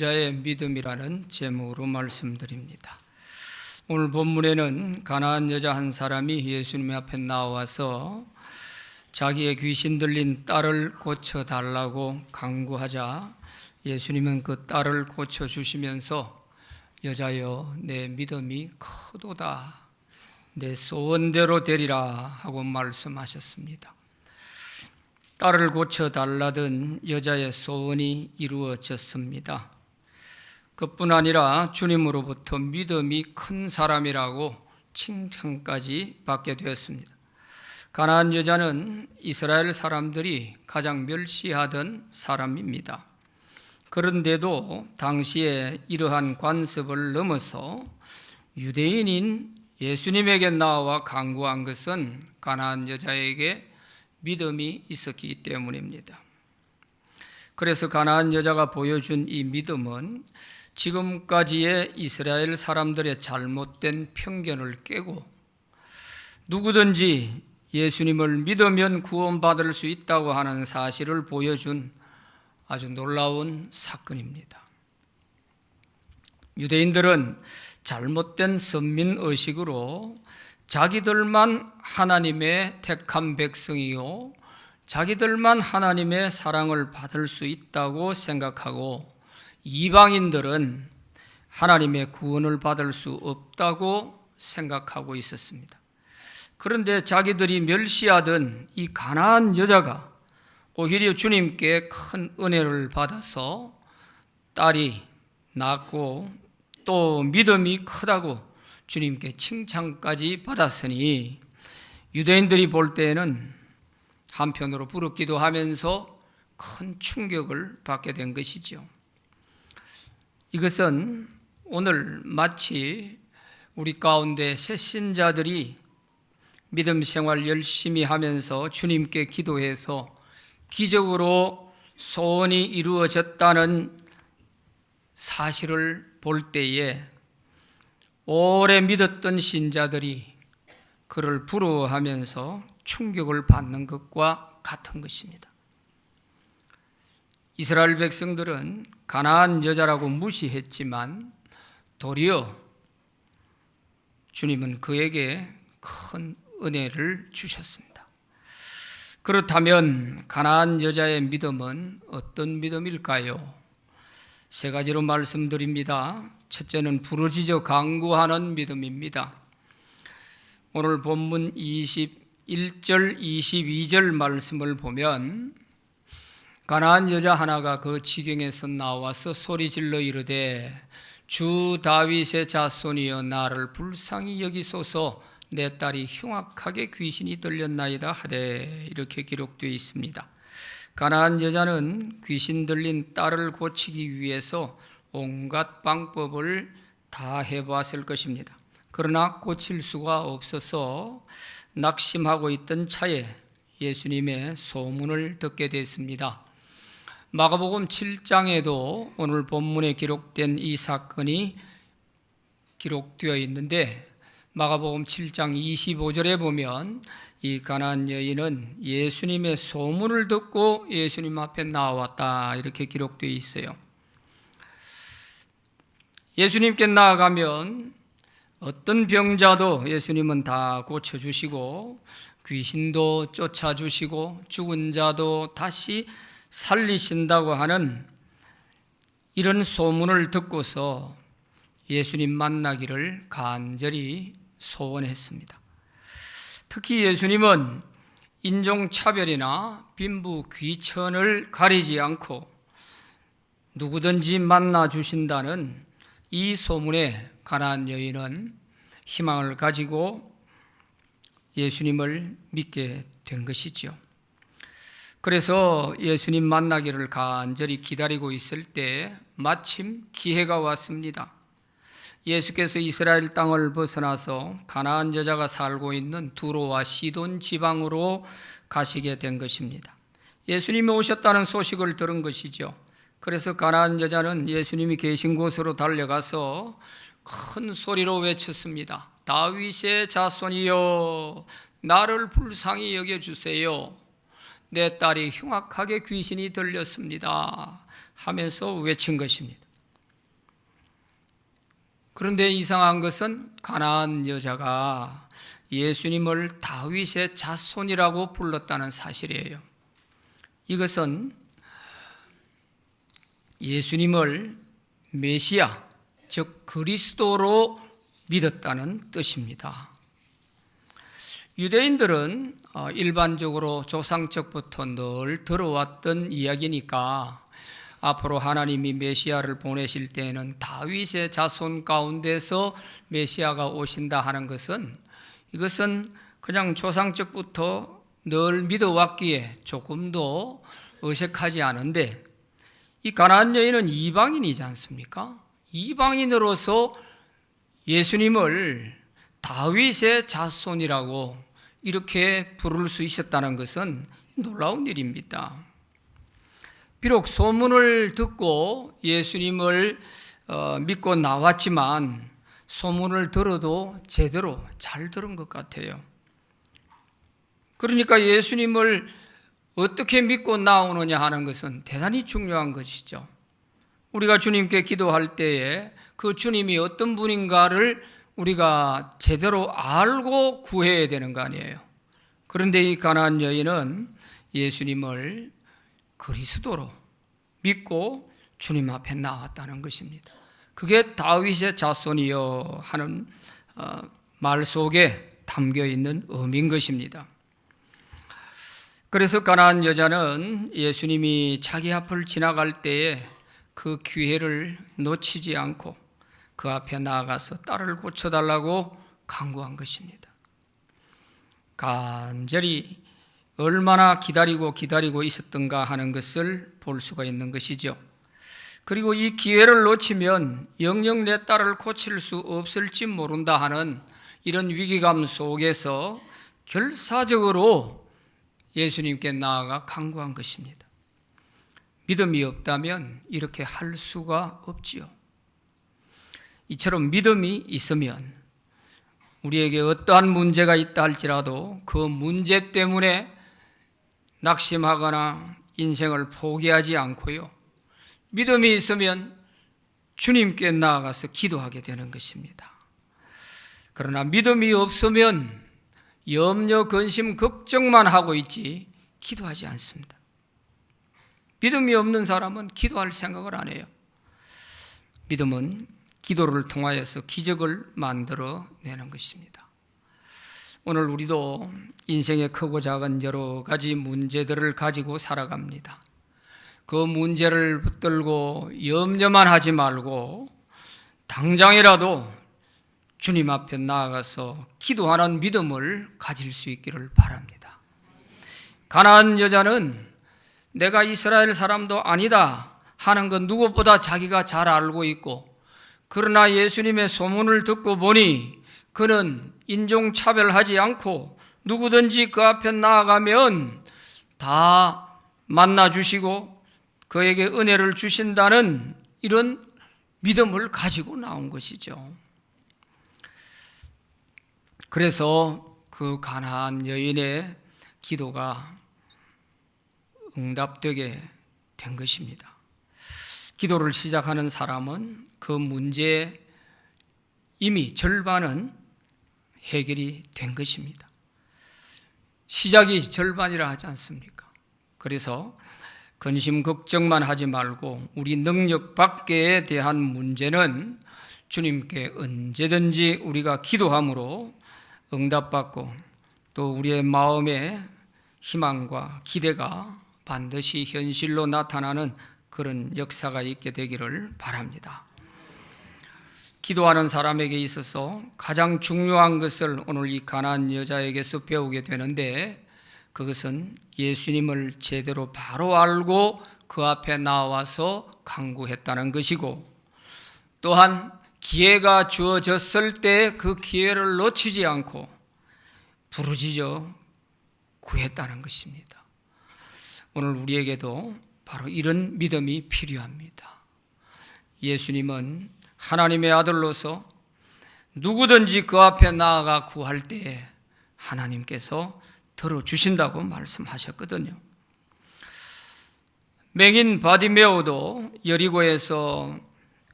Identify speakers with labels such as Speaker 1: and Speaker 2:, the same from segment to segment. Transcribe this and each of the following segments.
Speaker 1: 여자의 믿음이라는 제목으로 말씀드립니다. 오늘 본문에는 가나안 여자 한 사람이 예수님 앞에 나와서 자기의 귀신 들린 딸을 고쳐달라고 간구하자 예수님은 그 딸을 고쳐주시면서 여자여 내 믿음이 크도다, 내 소원대로 되리라 하고 말씀하셨습니다. 딸을 고쳐달라던 여자의 소원이 이루어졌습니다. 그뿐 아니라 주님으로부터 믿음이 큰 사람이라고 칭찬까지 받게 되었습니다. 가나안 여자는 이스라엘 사람들이 가장 멸시하던 사람입니다. 그런데도 당시에 이러한 관습을 넘어서 유대인인 예수님에게 나와 간구한 것은 가나안 여자에게 믿음이 있었기 때문입니다. 그래서 가나안 여자가 보여준 이 믿음은 지금까지의 이스라엘 사람들의 잘못된 편견을 깨고 누구든지 예수님을 믿으면 구원받을 수 있다고 하는 사실을 보여준 아주 놀라운 사건입니다. 유대인들은 잘못된 선민의식으로 자기들만 하나님의 택한 백성이요, 자기들만 하나님의 사랑을 받을 수 있다고 생각하고 이방인들은 하나님의 구원을 받을 수 없다고 생각하고 있었습니다. 그런데 자기들이 멸시하던 이 가나안 여자가 오히려 주님께 큰 은혜를 받아서 딸이 낳고 또 믿음이 크다고 주님께 칭찬까지 받았으니 유대인들이 볼 때에는 한편으로 부럽기도 하면서 큰 충격을 받게 된 것이죠. 이것은 오늘 마치 우리 가운데 새 신자들이 믿음 생활 열심히 하면서 주님께 기도해서 기적으로 소원이 이루어졌다는 사실을 볼 때에 오래 믿었던 신자들이 그를 부러워하면서 충격을 받는 것과 같은 것입니다. 이스라엘 백성들은 가나안 여자라고 무시했지만 도리어 주님은 그에게 큰 은혜를 주셨습니다. 그렇다면 가나안 여자의 믿음은 어떤 믿음일까요? 세 가지로 말씀드립니다. 첫째는 부르짖어 간구하는 믿음입니다. 오늘 본문 21절, 22절 말씀을 보면 가나안 여자 하나가 그 지경에서 나와서 소리질러 이르되 주 다윗의 자손이여 나를 불쌍히 여기소서, 내 딸이 흉악하게 귀신이 들렸나이다 하되, 이렇게 기록되어 있습니다. 가나안 여자는 귀신 들린 딸을 고치기 위해서 온갖 방법을 다 해보았을 것입니다. 그러나 고칠 수가 없어서 낙심하고 있던 차에 예수님의 소문을 듣게 됐습니다. 마가복음 7장에도 오늘 본문에 기록된 이 사건이 기록되어 있는데 마가복음 7장 25절에 보면 이 가나안 여인은 예수님의 소문을 듣고 예수님 앞에 나왔다, 이렇게 기록되어 있어요. 예수님께 나아가면 어떤 병자도 예수님은 다 고쳐주시고 귀신도 쫓아주시고 죽은 자도 다시 살리신다고 하는 이런 소문을 듣고서 예수님 만나기를 간절히 소원했습니다. 특히 예수님은 인종차별이나 빈부 귀천을 가리지 않고 누구든지 만나 주신다는 이 소문에 가나안 여인은 희망을 가지고 예수님을 믿게 된 것이죠. 그래서 예수님 만나기를 간절히 기다리고 있을 때 마침 기회가 왔습니다. 예수께서 이스라엘 땅을 벗어나서 가나안 여자가 살고 있는 두로와 시돈 지방으로 가시게 된 것입니다. 예수님이 오셨다는 소식을 들은 것이죠. 그래서 가나안 여자는 예수님이 계신 곳으로 달려가서 큰 소리로 외쳤습니다. 다윗의 자손이여 나를 불쌍히 여겨주세요. 내 딸이 흉악하게 귀신이 들렸습니다 하면서 외친 것입니다. 그런데 이상한 것은 가나안 여자가 예수님을 다윗의 자손이라고 불렀다는 사실이에요. 이것은 예수님을 메시아, 즉 그리스도로 믿었다는 뜻입니다. 유대인들은 일반적으로 조상적부터 늘 들어왔던 이야기니까 앞으로 하나님이 메시아를 보내실 때에는 다윗의 자손 가운데서 메시아가 오신다 하는 것은, 이것은 그냥 조상적부터 늘 믿어왔기에 조금도 어색하지 않은데, 이 가나안 여인은 이방인이지 않습니까? 이방인으로서 예수님을 다윗의 자손이라고 이렇게 부를 수 있었다는 것은 놀라운 일입니다. 비록 소문을 듣고 예수님을 믿고 나왔지만 소문을 들어도 제대로 잘 들은 것 같아요. 그러니까 예수님을 어떻게 믿고 나오느냐 하는 것은 대단히 중요한 것이죠. 우리가 주님께 기도할 때에 그 주님이 어떤 분인가를 우리가 제대로 알고 구해야 되는 거 아니에요. 그런데 이 가나안 여인은 예수님을 그리스도로 믿고 주님 앞에 나왔다는 것입니다. 그게 다윗의 자손이여 하는 말 속에 담겨 있는 의미인 것입니다. 그래서 가나안 여자는 예수님이 자기 앞을 지나갈 때에 그 기회를 놓치지 않고 그 앞에 나아가서 딸을 고쳐달라고 간구한 것입니다. 간절히 얼마나 기다리고 있었던가 하는 것을 볼 수가 있는 것이죠. 그리고 이 기회를 놓치면 영영 내 딸을 고칠 수 없을지 모른다 하는 이런 위기감 속에서 결사적으로 예수님께 나아가 간구한 것입니다. 믿음이 없다면 이렇게 할 수가 없지요. 이처럼 믿음이 있으면 우리에게 어떠한 문제가 있다 할지라도 그 문제 때문에 낙심하거나 인생을 포기하지 않고요, 믿음이 있으면 주님께 나아가서 기도하게 되는 것입니다. 그러나 믿음이 없으면 염려, 근심, 걱정만 하고 있지 기도하지 않습니다. 믿음이 없는 사람은 기도할 생각을 안 해요. 믿음은 기도를 통하여서 기적을 만들어내는 것입니다. 오늘 우리도 인생의 크고 작은 여러 가지 문제들을 가지고 살아갑니다. 그 문제를 붙들고 염려만 하지 말고 당장이라도 주님 앞에 나아가서 기도하는 믿음을 가질 수 있기를 바랍니다. 가나안 여자는 내가 이스라엘 사람도 아니다 하는 건 누구보다 자기가 잘 알고 있고, 그러나 예수님의 소문을 듣고 보니 그는 인종차별하지 않고 누구든지 그 앞에 나아가면 다 만나주시고 그에게 은혜를 주신다는 이런 믿음을 가지고 나온 것이죠. 그래서 그 가나안 여인의 기도가 응답되게 된 것입니다. 기도를 시작하는 사람은 그 문제의 이미 절반은 해결이 된 것입니다. 시작이 절반이라 하지 않습니까? 그래서 근심 걱정만 하지 말고 우리 능력 밖에 대한 문제는 주님께 언제든지 우리가 기도함으로 응답받고 또 우리의 마음의 희망과 기대가 반드시 현실로 나타나는 그런 역사가 있게 되기를 바랍니다. 기도하는 사람에게 있어서 가장 중요한 것을 오늘 이 가나안 여자에게서 배우게 되는데, 그것은 예수님을 제대로 바로 알고 그 앞에 나와서 간구했다는 것이고, 또한 기회가 주어졌을 때 그 기회를 놓치지 않고 부르짖어 구했다는 것입니다. 오늘 우리에게도 바로 이런 믿음이 필요합니다. 예수님은 하나님의 아들로서 누구든지 그 앞에 나아가 구할 때에 하나님께서 들어주신다고 말씀하셨거든요. 맹인 바디메오도 여리고에서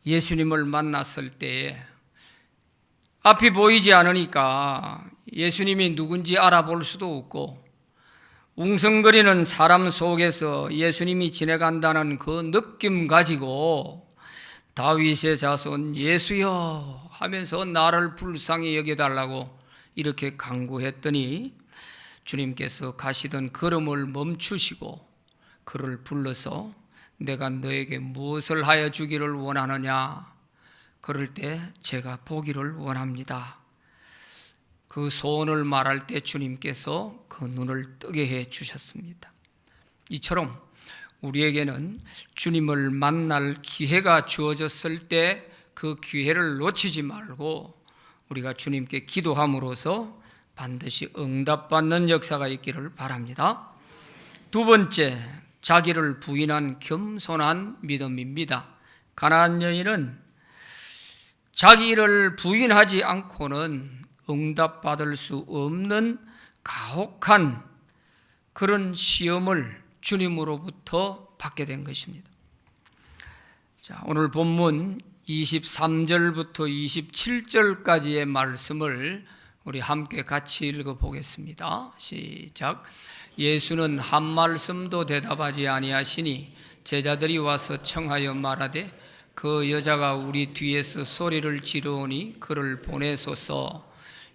Speaker 1: 예수님을 만났을 때에 앞이 보이지 않으니까 예수님이 누군지 알아볼 수도 없고, 웅성거리는 사람 속에서 예수님이 지나간다는 그 느낌 가지고 다윗의 자손 예수여 하면서 나를 불쌍히 여겨달라고 이렇게 간구했더니 주님께서 가시던 걸음을 멈추시고 그를 불러서 내가 너에게 무엇을 하여 주기를 원하느냐? 그럴 때 제가 보기를 원합니다. 그 소원을 말할 때 주님께서 그 눈을 뜨게 해 주셨습니다. 이처럼 우리에게는 주님을 만날 기회가 주어졌을 때 그 기회를 놓치지 말고 우리가 주님께 기도함으로써 반드시 응답받는 역사가 있기를 바랍니다. 두 번째, 자기를 부인한 겸손한 믿음입니다. 가나안 여인은 자기를 부인하지 않고는 응답받을 수 없는 가혹한 그런 시험을 주님으로부터 받게 된 것입니다. 자, 오늘 본문 23절부터 27절까지의 말씀을 우리 함께 같이 읽어보겠습니다. 시작. 예수는 한 말씀도 대답하지 아니하시니 제자들이 와서 청하여 말하되 그 여자가 우리 뒤에서 소리를 지르오니 그를 보내소서.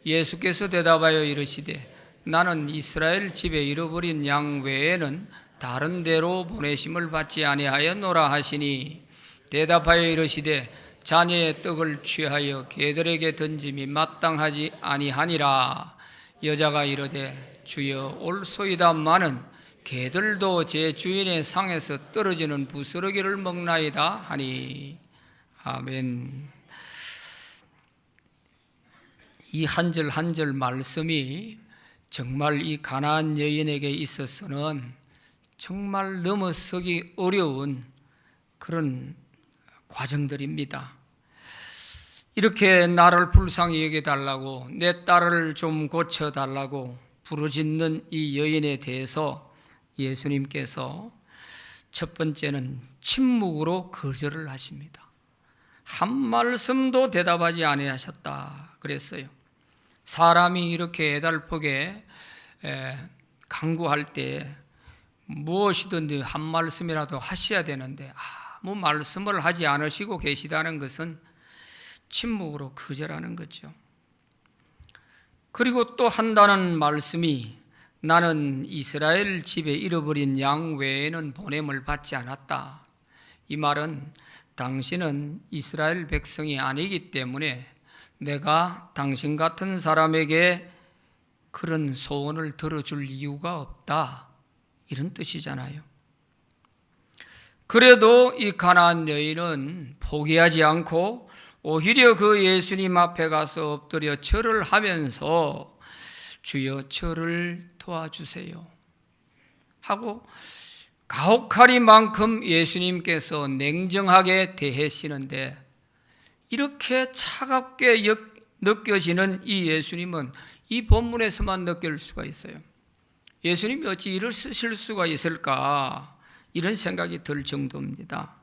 Speaker 1: 예수께서 대답하여 이르시되 나는 이스라엘 집에 잃어버린 양 외에는 다른 데로 보내심을 받지 아니하였노라 하시니 대답하여 이르시되 자녀의 떡을 취하여 개들에게 던짐이 마땅하지 아니하니라. 여자가 이르되 주여 올소이다마는 개들도 제 주인의 상에서 떨어지는 부스러기를 먹나이다 하니. 아멘. 이 한 절 한 절 말씀이 정말 이 가나안 여인에게 있어서는 정말 넘어서기 어려운 그런 과정들입니다. 이렇게 나를 불쌍히 여겨달라고, 내 딸을 좀 고쳐달라고 부르짖는 이 여인에 대해서 예수님께서 첫 번째는 침묵으로 거절을 하십니다. 한 말씀도 대답하지 아니하셨다 그랬어요. 사람이 이렇게 애달프게 간구할 때 무엇이든지 한 말씀이라도 하셔야 되는데 아무 말씀을 하지 않으시고 계시다는 것은 침묵으로 거절하는 거죠. 그리고 또 한다는 말씀이 나는 이스라엘 집에 잃어버린 양 외에는 보냄을 받지 않았다. 이 말은 당신은 이스라엘 백성이 아니기 때문에 내가 당신 같은 사람에게 그런 소원을 들어줄 이유가 없다, 이런 뜻이잖아요. 그래도 이 가나안 여인은 포기하지 않고 오히려 그 예수님 앞에 가서 엎드려 절을 하면서 주여 저를 도와주세요 하고 가혹하리만큼 예수님께서 냉정하게 대하시는데, 이렇게 차갑게 느껴지는 이 예수님은 이 본문에서만 느낄 수가 있어요. 예수님이 어찌 이러실 수가 있을까, 이런 생각이 들 정도입니다.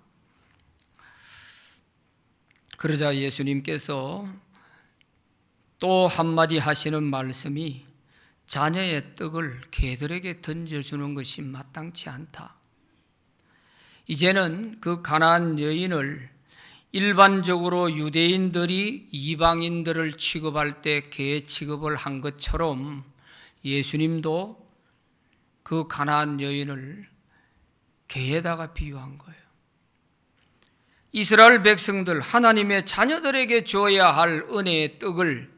Speaker 1: 그러자 예수님께서 또 한마디 하시는 말씀이 자녀의 떡을 개들에게 던져주는 것이 마땅치 않다. 이제는 그 가나안 여인을 일반적으로 유대인들이 이방인들을 취급할 때 개 취급을 한 것처럼 예수님도 그 가나안 여인을 개에다가 비유한 거예요. 이스라엘 백성들, 하나님의 자녀들에게 줘야 할 은혜의 떡을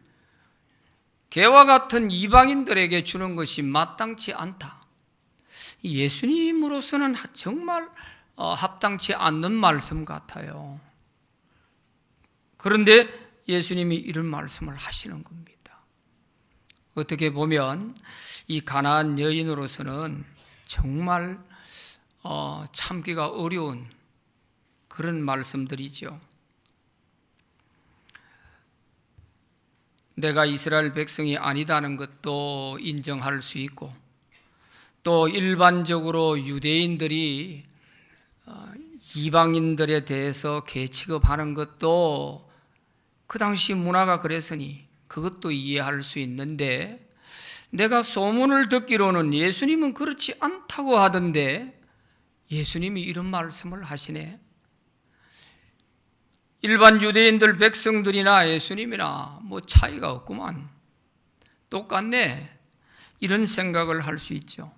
Speaker 1: 개와 같은 이방인들에게 주는 것이 마땅치 않다. 예수님으로서는 정말 합당치 않는 말씀 같아요. 그런데 예수님이 이런 말씀을 하시는 겁니다. 어떻게 보면 이 가나안 여인으로서는 정말 참기가 어려운 그런 말씀들이죠. 내가 이스라엘 백성이 아니다는 것도 인정할 수 있고, 또 일반적으로 유대인들이 이방인들에 대해서 개 취급하는 것도 그 당시 문화가 그랬으니 그것도 이해할 수 있는데, 내가 소문을 듣기로는 예수님은 그렇지 않다고 하던데 예수님이 이런 말씀을 하시네. 일반 유대인들 백성들이나 예수님이나 뭐 차이가 없구만, 똑같네, 이런 생각을 할 수 있죠.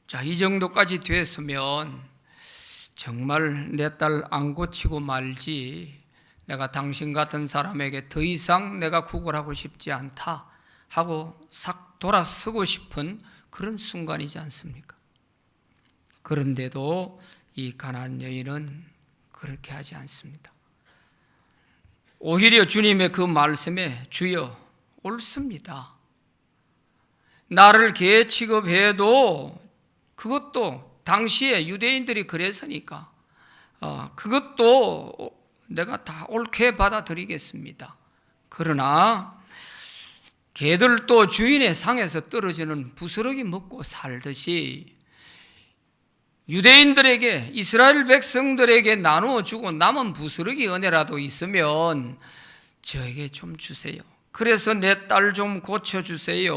Speaker 1: 자, 이 정도까지 됐으면 정말 내 딸 안 고치고 말지, 내가 당신 같은 사람에게 더 이상 내가 구걸하고 싶지 않다 하고 싹 돌아서고 싶은 그런 순간이지 않습니까? 그런데도 이 가나안 여인은 그렇게 하지 않습니다. 오히려 주님의 그 말씀에 주여 옳습니다, 나를 개 취급해도 그것도 당시에 유대인들이 그랬으니까 그것도 내가 다 옳게 받아들이겠습니다. 그러나 개들도 주인의 상에서 떨어지는 부스러기 먹고 살듯이 유대인들에게, 이스라엘 백성들에게 나누어 주고 남은 부스러기 은혜라도 있으면 저에게 좀 주세요. 그래서 내 딸 좀 고쳐주세요.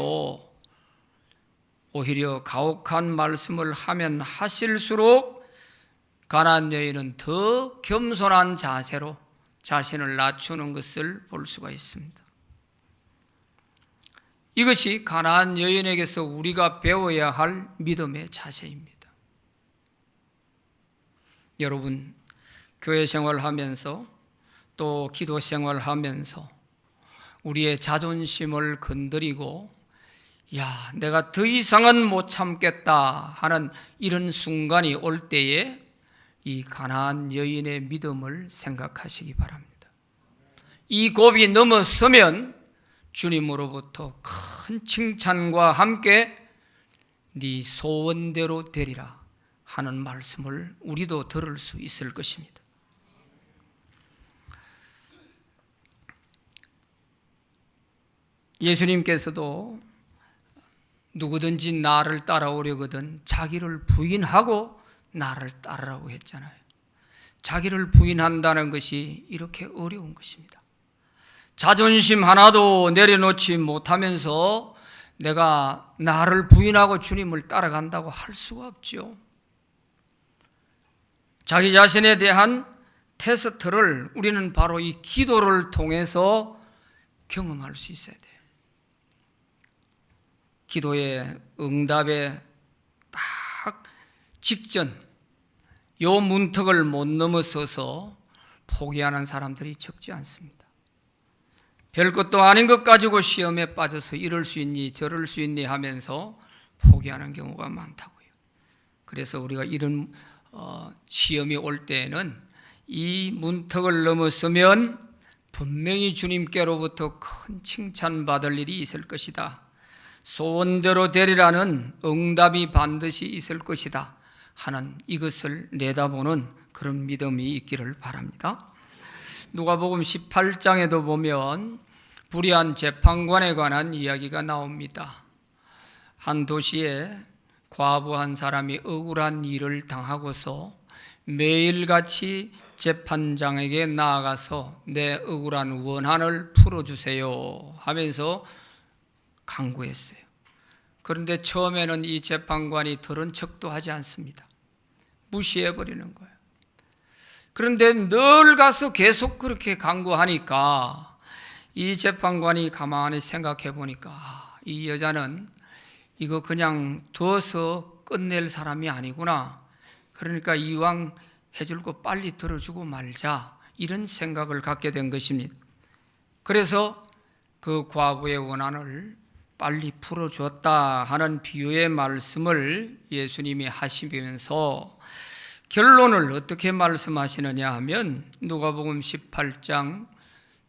Speaker 1: 오히려 가혹한 말씀을 하면 하실수록 가나안 여인은 더 겸손한 자세로 자신을 낮추는 것을 볼 수가 있습니다. 이것이 가나안 여인에게서 우리가 배워야 할 믿음의 자세입니다. 여러분, 교회 생활하면서 또 기도 생활하면서 우리의 자존심을 건드리고 야, 내가 더 이상은 못 참겠다 하는 이런 순간이 올 때에 이 가나안 여인의 믿음을 생각하시기 바랍니다. 이 고비 넘어서면 주님으로부터 큰 칭찬과 함께 네 소원대로 되리라 하는 말씀을 우리도 들을 수 있을 것입니다. 예수님께서도 누구든지 나를 따라오려거든 자기를 부인하고 나를 따르라고 했잖아요. 자기를 부인한다는 것이 이렇게 어려운 것입니다. 자존심 하나도 내려놓지 못하면서 내가 나를 부인하고 주님을 따라간다고 할 수가 없죠. 자기 자신에 대한 테스트를 우리는 바로 이 기도를 통해서 경험할 수 있어야 돼요. 기도의 응답에 딱 직전 요 문턱을 못 넘어서서 포기하는 사람들이 적지 않습니다. 별것도 아닌 것 가지고 시험에 빠져서 이럴 수 있니 저럴 수 있니 하면서 포기하는 경우가 많다고요. 그래서 우리가 이런 시험이 올 때에는 이 문턱을 넘어서면 분명히 주님께로부터 큰 칭찬받을 일이 있을 것이다, 소원대로 되리라는 응답이 반드시 있을 것이다 하는 이것을 내다보는 그런 믿음이 있기를 바랍니다. 누가복음 18장에도 보면 불의한 재판관에 관한 이야기가 나옵니다. 한 도시에 과부 한 사람이 억울한 일을 당하고서 매일같이 재판장에게 나아가서 내 억울한 원한을 풀어주세요 하면서 강구했어요. 그런데 처음에는 이 재판관이 들은 척도 하지 않습니다. 무시해버리는 거예요. 그런데 늘 가서 계속 그렇게 강구하니까 이 재판관이 가만히 생각해 보니까 이 여자는 이거 그냥 둬서 끝낼 사람이 아니구나. 그러니까 이왕 해줄 거 빨리 들어주고 말자, 이런 생각을 갖게 된 것입니다. 그래서 그 과부의 원한을 빨리 풀어주었다 하는 비유의 말씀을 예수님이 하시면서 결론을 어떻게 말씀하시느냐 하면 누가복음 18장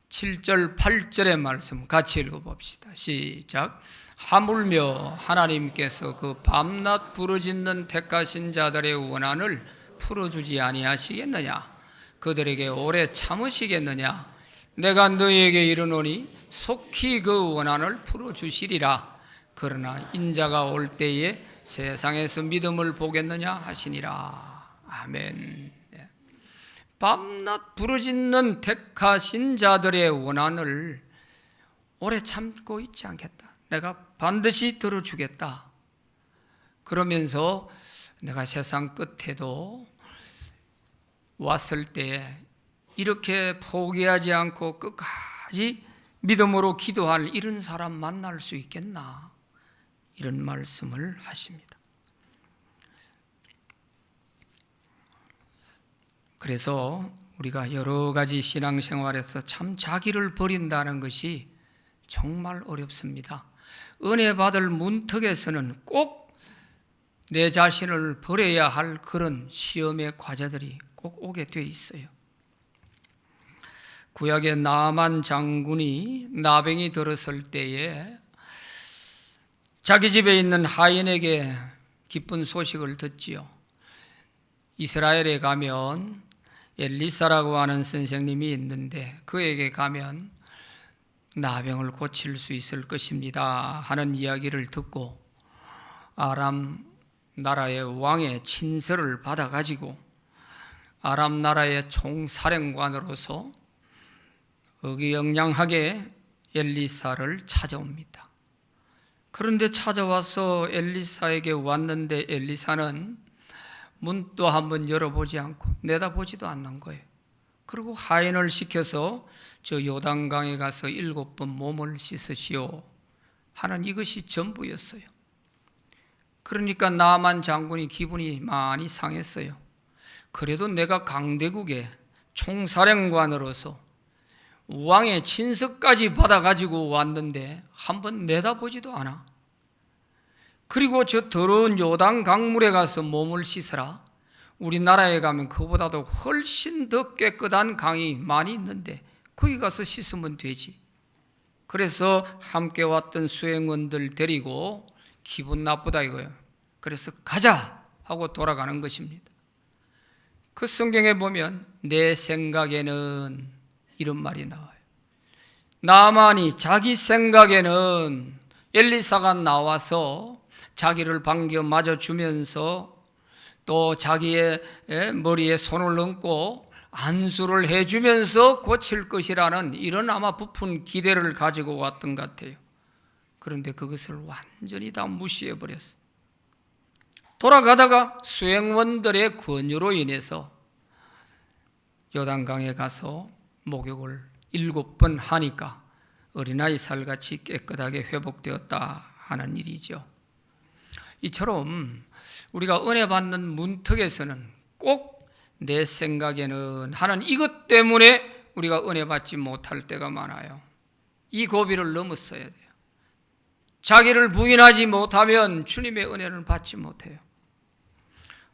Speaker 1: 7절 8절의 말씀 같이 읽어봅시다. 시작. 하물며 하나님께서 그 밤낮 부르짖는 택하신 자들의 원한을 풀어주지 아니하시겠느냐? 그들에게 오래 참으시겠느냐? 내가 너희에게 이르노니 속히 그 원한을 풀어주시리라. 그러나 인자가 올 때에 세상에서 믿음을 보겠느냐 하시니라. 아멘. 밤낮 부르짖는 택하신 자들의 원한을 오래 참고 있지 않겠다. 내가 반드시 들어주겠다. 그러면서 내가 세상 끝에도 왔을 때 이렇게 포기하지 않고 끝까지 믿음으로 기도할 이런 사람 만날 수 있겠나, 이런 말씀을 하십니다. 그래서 우리가 여러 가지 신앙생활에서 참 자기를 버린다는 것이 정말 어렵습니다. 은혜 받을 문턱에서는 꼭 내 자신을 버려야 할 그런 시험의 과제들이 꼭 오게 돼 있어요. 구약의 나만 장군이 나병이 들었을 때에 자기 집에 있는 하인에게 기쁜 소식을 듣지요. 이스라엘에 가면 엘리사라고 하는 선생님이 있는데 그에게 가면 나병을 고칠 수 있을 것입니다 하는 이야기를 듣고 아람 나라의 왕의 친서를 받아가지고 아람 나라의 총사령관으로서 의기영양하게 엘리사를 찾아옵니다. 그런데 찾아와서 엘리사에게 왔는데 엘리사는 문도 한번 열어보지 않고 내다보지도 않는 거예요. 그리고 하인을 시켜서 저 요단강에 가서 7번 몸을 씻으시오 하는 이것이 전부였어요. 그러니까 나만 장군이 기분이 많이 상했어요. 그래도 내가 강대국의 총사령관으로서 왕의 친서까지 받아가지고 왔는데 한번 내다보지도 않아. 그리고 저 더러운 요단 강물에 가서 몸을 씻어라. 우리나라에 가면 그보다도 훨씬 더 깨끗한 강이 많이 있는데 거기 가서 씻으면 되지. 그래서 함께 왔던 수행원들 데리고 기분 나쁘다 이거예요. 그래서 가자 하고 돌아가는 것입니다. 그 성경에 보면 내 생각에는 이런 말이 나와요. 나만이 자기 생각에는 엘리사가 나와서 자기를 반겨 맞아주면서 또 자기의 머리에 손을 얹고 안수를 해주면서 고칠 것이라는 이런 아마 부푼 기대를 가지고 왔던 것 같아요. 그런데 그것을 완전히 다 무시해버렸어요. 돌아가다가 수행원들의 권유로 인해서 요단강에 가서 목욕을 7번 하니까 어린아이 살같이 깨끗하게 회복되었다 하는 일이죠. 이처럼 우리가 은혜 받는 문턱에서는 꼭 내 생각에는 하는 이것 때문에 우리가 은혜 받지 못할 때가 많아요. 이 고비를 넘었어야 돼요. 자기를 부인하지 못하면 주님의 은혜를 받지 못해요.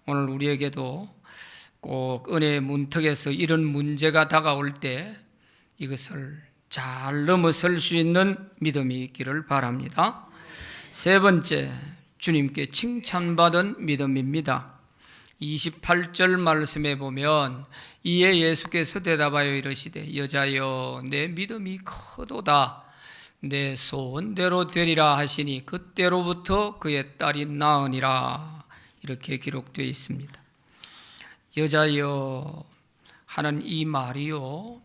Speaker 1: 오늘 우리에게도 꼭 은혜의 문턱에서 이런 문제가 다가올 때 이것을 잘 넘어설 수 있는 믿음이 있기를 바랍니다. 세 번째, 주님께 칭찬받은 믿음입니다. 28절 말씀에 보면 이에 예수께서 대답하여 이르시되 여자여 내 믿음이 크도다 내 소원대로 되리라 하시니 그때로부터 그의 딸이 나으니라 이렇게 기록되어 있습니다. 여자여 하는 이 말이요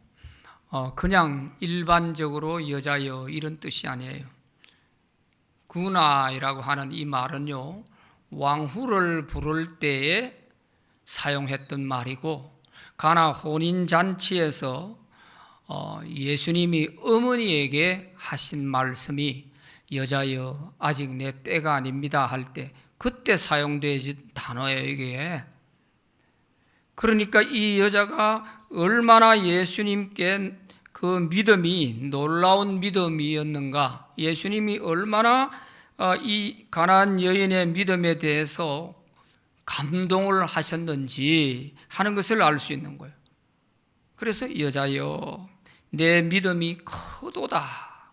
Speaker 1: 그냥 일반적으로 여자여 이런 뜻이 아니에요. 구나이라고 하는 이 말은요 왕후를 부를 때에 사용했던 말이고 가나 혼인잔치에서 예수님이 어머니에게 하신 말씀이 여자여 아직 내 때가 아닙니다 할 때 그때 사용되어진 단어예요 이게. 그러니까 이 여자가 얼마나 예수님께 그 믿음이 놀라운 믿음이었는가, 예수님이 얼마나 이 가나안 여인의 믿음에 대해서 감동을 하셨는지 하는 것을 알 수 있는 거예요. 그래서 여자여 내 믿음이 크도다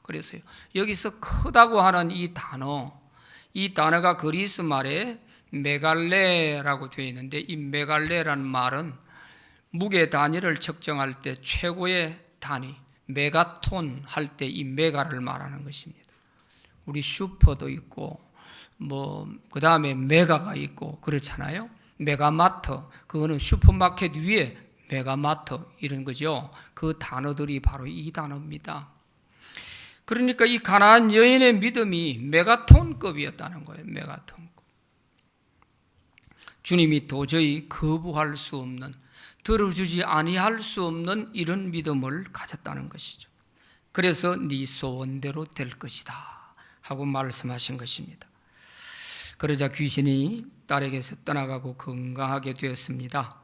Speaker 1: 그랬어요. 여기서 크다고 하는 이 단어가 그리스 말에 메갈레라고 되어 있는데 이 메갈레라는 말은 무게 단위를 측정할 때 최고의 단위 메가톤 할 때 이 메가를 말하는 것입니다. 우리 슈퍼도 있고 그 다음에 메가가 있고 그렇잖아요. 메가마트 그거는 슈퍼마켓 위에 베가마터 이런 거죠. 그 단어들이 바로 이 단어입니다. 그러니까 이 가나안 여인의 믿음이 메가톤급이었다는 거예요. 메가톤급. 주님이 도저히 거부할 수 없는, 들어주지 아니할 수 없는 이런 믿음을 가졌다는 것이죠. 그래서 네 소원대로 될 것이다 하고 말씀하신 것입니다. 그러자 귀신이 딸에게서 떠나가고 건강하게 되었습니다.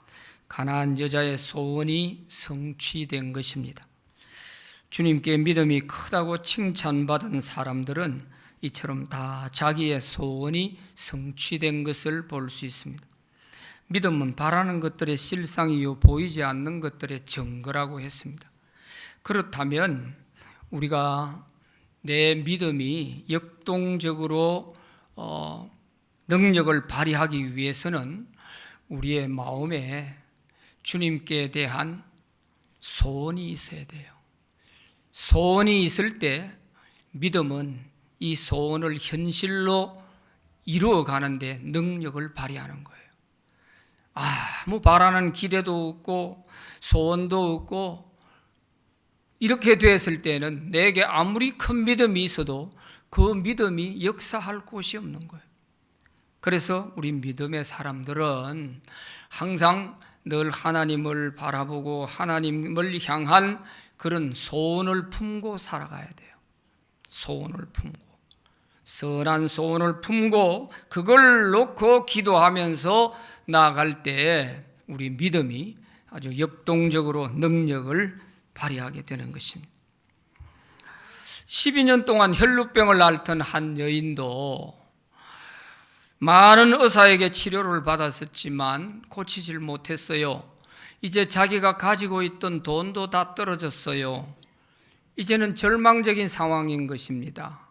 Speaker 1: 가나안 여자의 소원이 성취된 것입니다. 주님께 믿음이 크다고 칭찬받은 사람들은 이처럼 다 자기의 소원이 성취된 것을 볼 수 있습니다. 믿음은 바라는 것들의 실상이요 보이지 않는 것들의 증거라고 했습니다. 그렇다면 우리가 내 믿음이 역동적으로 능력을 발휘하기 위해서는 우리의 마음에 주님께 대한 소원이 있어야 돼요. 소원이 있을 때 믿음은 이 소원을 현실로 이루어가는데 능력을 발휘하는 거예요. 아무 바라는 기대도 없고 소원도 없고 이렇게 됐을 때는 내게 아무리 큰 믿음이 있어도 그 믿음이 역사할 곳이 없는 거예요. 그래서 우리 믿음의 사람들은 항상 늘 하나님을 바라보고 하나님을 향한 그런 소원을 품고 살아가야 돼요. 소원을 품고, 선한 소원을 품고 그걸 놓고 기도하면서 나아갈 때 우리 믿음이 아주 역동적으로 능력을 발휘하게 되는 것입니다. 12년 동안 혈루병을 앓던 한 여인도 많은 의사에게 치료를 받았었지만 고치질 못했어요. 이제 자기가 가지고 있던 돈도 다 떨어졌어요. 이제는 절망적인 상황인 것입니다.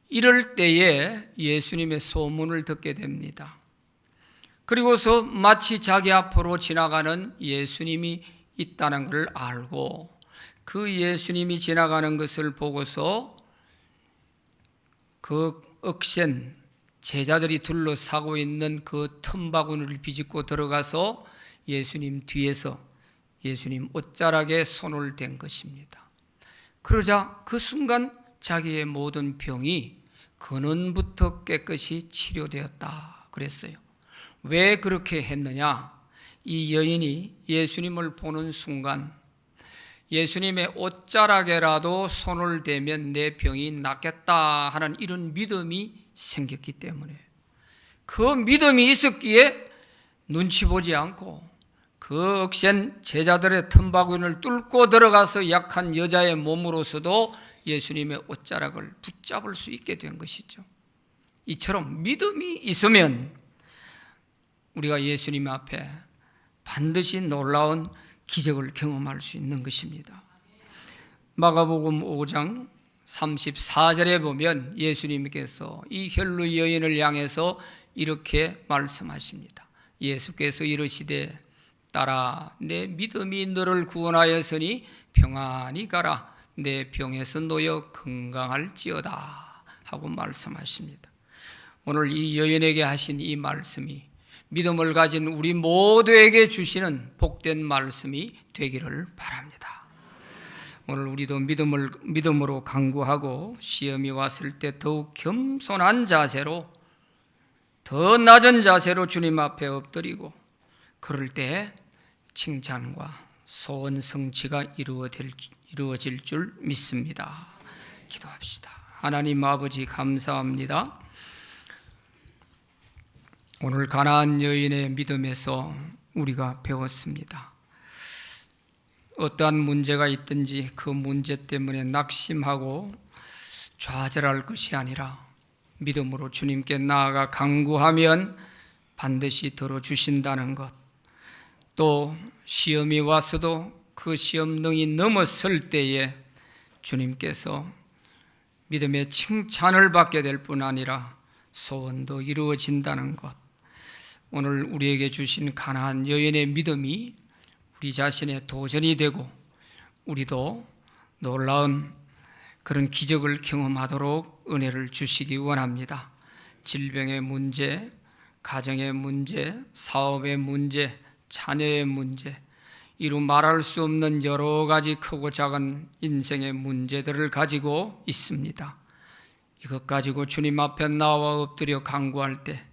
Speaker 1: 이럴 때에 예수님의 소문을 듣게 됩니다. 그리고서 마치 자기 앞으로 지나가는 예수님이 있다는 걸 알고 그 예수님이 지나가는 것을 보고서 그 억센 제자들이 둘러싸고 있는 그 틈바구니를 비집고 들어가서 예수님 뒤에서 예수님 옷자락에 손을 댄 것입니다. 그러자 그 순간 자기의 모든 병이 근원부터 깨끗이 치료되었다 그랬어요. 왜 그렇게 했느냐? 이 여인이 예수님을 보는 순간 예수님의 옷자락에라도 손을 대면 내 병이 낫겠다 하는 이런 믿음이 생겼기 때문에, 그 믿음이 있었기에 눈치 보지 않고 그 억센 제자들의 틈바구니를 뚫고 들어가서 약한 여자의 몸으로서도 예수님의 옷자락을 붙잡을 수 있게 된 것이죠. 이처럼 믿음이 있으면 우리가 예수님 앞에 반드시 놀라운 기적을 경험할 수 있는 것입니다. 마가복음 5장 34절에 보면 예수님께서 이 혈루 여인을 향해서 이렇게 말씀하십니다. 예수께서 이르시되 딸아 내 믿음이 너를 구원하였으니 평안히 가라 내 병에서 놓여 건강할지어다 하고 말씀하십니다. 오늘 이 여인에게 하신 이 말씀이 믿음을 가진 우리 모두에게 주시는 복된 말씀이 되기를 바랍니다. 오늘 우리도 믿음으로 간구하고 시험이 왔을 때 더욱 겸손한 자세로, 더 낮은 자세로 주님 앞에 엎드리고 그럴 때 칭찬과 소원 성취가 이루어질 줄 믿습니다. 기도합시다. 하나님 아버지 감사합니다. 오늘 가나안 여인의 믿음에서 우리가 배웠습니다. 어떠한 문제가 있든지 그 문제 때문에 낙심하고 좌절할 것이 아니라 믿음으로 주님께 나아가 간구하면 반드시 들어주신다는 것, 또 시험이 왔어도 그 시험능이 넘었을 때에 주님께서 믿음의 칭찬을 받게 될 뿐 아니라 소원도 이루어진다는 것, 오늘 우리에게 주신 가나안 여인의 믿음이 우리 자신의 도전이 되고 우리도 놀라운 그런 기적을 경험하도록 은혜를 주시기 원합니다. 질병의 문제, 가정의 문제, 사업의 문제, 자녀의 문제, 이루 말할 수 없는 여러 가지 크고 작은 인생의 문제들을 가지고 있습니다. 이것 가지고 주님 앞에 나와 엎드려 간구할 때